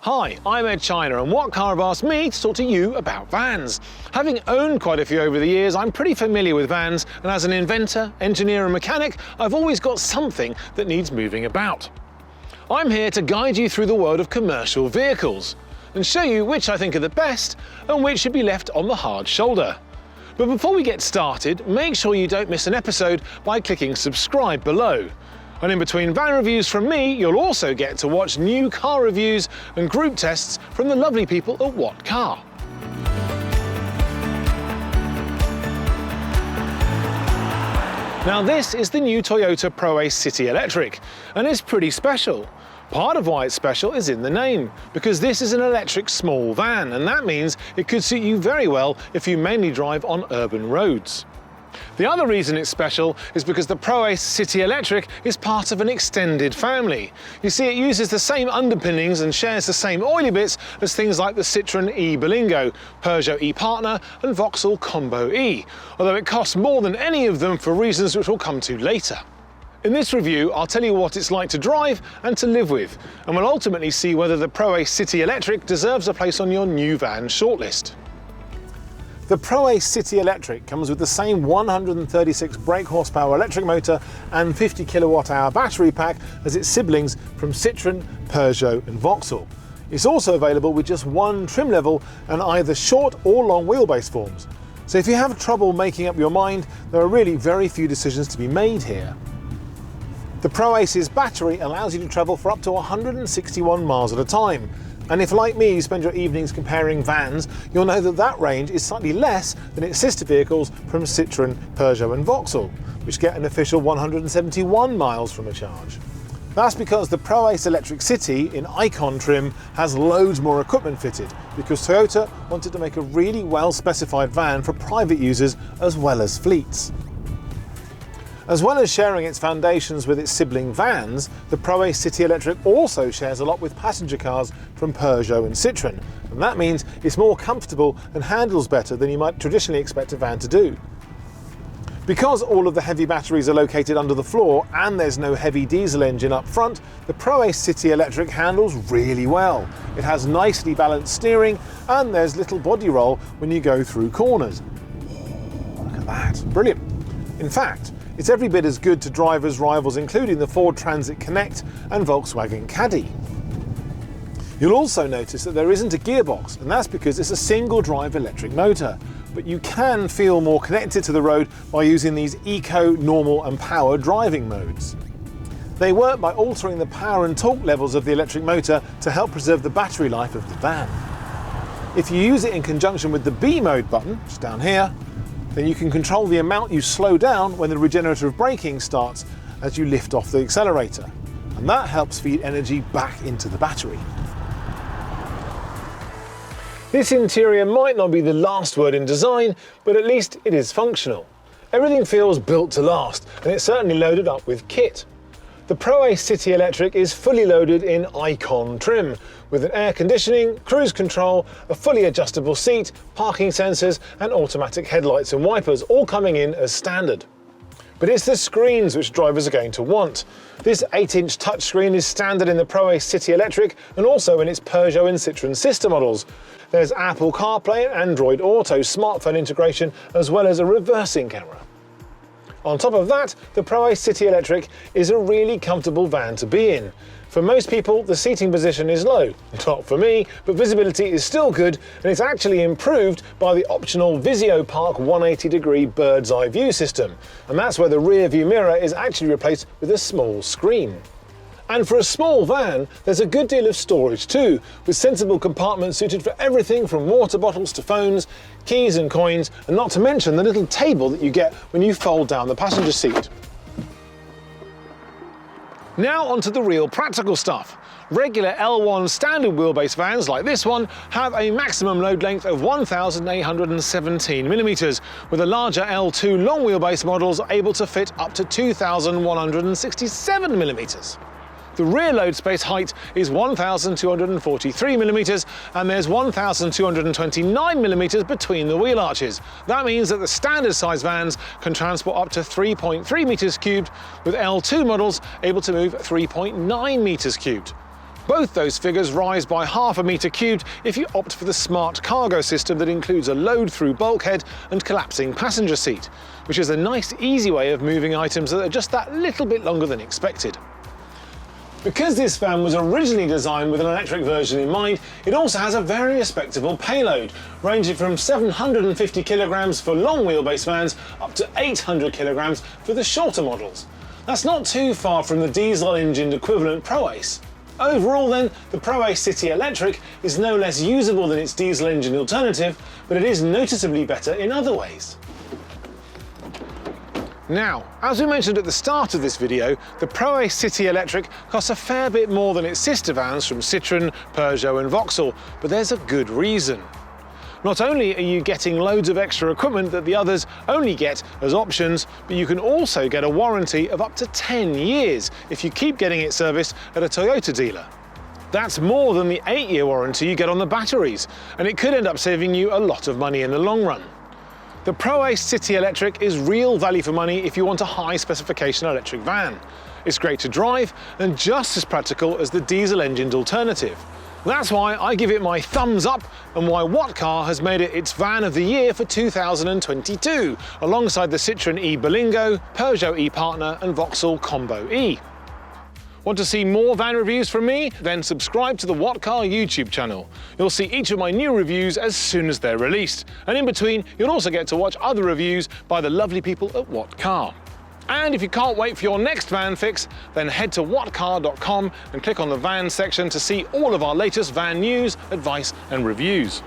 Hi, I'm Edd China, and what car have asked me to talk to you about vans? Having owned quite a few over the years, I'm pretty familiar with vans, and as an inventor, engineer and mechanic, I've always got something that needs moving about. I'm here to guide you through the world of commercial vehicles and show you which I think are the best and which should be left on the hard shoulder. But before we get started, make sure you don't miss an episode by clicking subscribe below. And in between van reviews from me, you'll also get to watch new car reviews and group tests from the lovely people at What Car. Now this is the new Toyota Proace City Electric, and it's pretty special. Part of why it's special is in the name, because this is an electric small van, and that means it could suit you very well if you mainly drive on urban roads. The other reason it's special is because the Proace City Electric is part of an extended family. You see, it uses the same underpinnings and shares the same oily bits as things like the Citroën e-Berlingo, Peugeot e-Partner and Vauxhall Combo E, although it costs more than any of them for reasons which we'll come to later. In this review, I'll tell you what it's like to drive and to live with, and we'll ultimately see whether the Proace City Electric deserves a place on your new van shortlist. The Proace City Electric comes with the same 136 brake horsepower electric motor and 50 kilowatt-hour battery pack as its siblings from Citroën, Peugeot and Vauxhall. It's also available with just one trim level and either short or long wheelbase forms. So if you have trouble making up your mind, there are really very few decisions to be made here. The Proace's battery allows you to travel for up to 161 miles at a time. And if, like me, you spend your evenings comparing vans, you'll know that that range is slightly less than its sister vehicles from Citroën, Peugeot and Vauxhall, which get an official 171 miles from a charge. That's because the Proace Electric City in Icon trim has loads more equipment fitted, because Toyota wanted to make a really well-specified van for private users as well as fleets. As well as sharing its foundations with its sibling vans, the Proace City Electric also shares a lot with passenger cars from Peugeot and Citroën, and that means it's more comfortable and handles better than you might traditionally expect a van to do. Because all of the heavy batteries are located under the floor and there's no heavy diesel engine up front, the Proace City Electric handles really well. It has nicely balanced steering and there's little body roll when you go through corners. Look at that, brilliant. In fact, it's every bit as good to drive as rivals including the Ford Transit Connect and Volkswagen Caddy. You'll also notice that there isn't a gearbox, and that's because it's a single drive electric motor, but you can feel more connected to the road by using these Eco, Normal and Power driving modes. They work by altering the power and torque levels of the electric motor to help preserve the battery life of the van. If you use it in conjunction with the B mode button, which is down here, then you can control the amount you slow down when the regenerative braking starts as you lift off the accelerator. And that helps feed energy back into the battery. This interior might not be the last word in design, but at least it is functional. Everything feels built to last, and it's certainly loaded up with kit. The Proace City Electric is fully loaded in Icon trim, with an air conditioning, cruise control, a fully adjustable seat, parking sensors and automatic headlights and wipers, all coming in as standard. But it's the screens which drivers are going to want. This 8-inch touchscreen is standard in the Proace City Electric and also in its Peugeot and Citroën sister models. There's Apple CarPlay and Android Auto smartphone integration, as well as a reversing camera. On top of that, the Proace City Electric is a really comfortable van to be in. For most people, the seating position is low. Not for me, but visibility is still good, and it's actually improved by the optional Visio Park 180-degree bird's eye view system. And that's where the rear view mirror is actually replaced with a small screen. And for a small van, there's a good deal of storage too, with sensible compartments suited for everything from water bottles to phones, keys and coins, and not to mention the little table that you get when you fold down the passenger seat. Now onto the real practical stuff. Regular L1 standard wheelbase vans like this one have a maximum load length of 1,817mm, with the larger L2 long wheelbase models able to fit up to 2,167mm. The rear load space height is 1,243mm and there's 1,229mm between the wheel arches. That means that the standard size vans can transport up to 3.3 meters cubed, with L2 models able to move 3.9 meters cubed. Both those figures rise by half a metre cubed if you opt for the smart cargo system that includes a load-through bulkhead and collapsing passenger seat, which is a nice, easy way of moving items that are just that little bit longer than expected. Because this van was originally designed with an electric version in mind, it also has a very respectable payload, ranging from 750 kilograms for long wheelbase vans up to 800 kilograms for the shorter models. That's not too far from the diesel-engined equivalent Proace. Overall then, the Proace City Electric is no less usable than its diesel-engine alternative, but it is noticeably better in other ways. Now, as we mentioned at the start of this video, the Proace City Electric costs a fair bit more than its sister vans from Citroën, Peugeot and Vauxhall, but there's a good reason. Not only are you getting loads of extra equipment that the others only get as options, but you can also get a warranty of up to 10 years if you keep getting it serviced at a Toyota dealer. That's more than the 8-year warranty you get on the batteries, and it could end up saving you a lot of money in the long run. The Proace City Electric is real value for money if you want a high specification electric van. It's great to drive and just as practical as the diesel-engined alternative. That's why I give it my thumbs up and why What Car has made it its van of the year for 2022, alongside the Citroën e-Berlingo, Peugeot e-Partner and Vauxhall Combo E. Want to see more van reviews from me? Then subscribe to the What Car YouTube channel. You'll see each of my new reviews as soon as they're released. And in between, you'll also get to watch other reviews by the lovely people at What Car. And if you can't wait for your next van fix, then head to whatcar.com and click on the van section to see all of our latest van news, advice and reviews.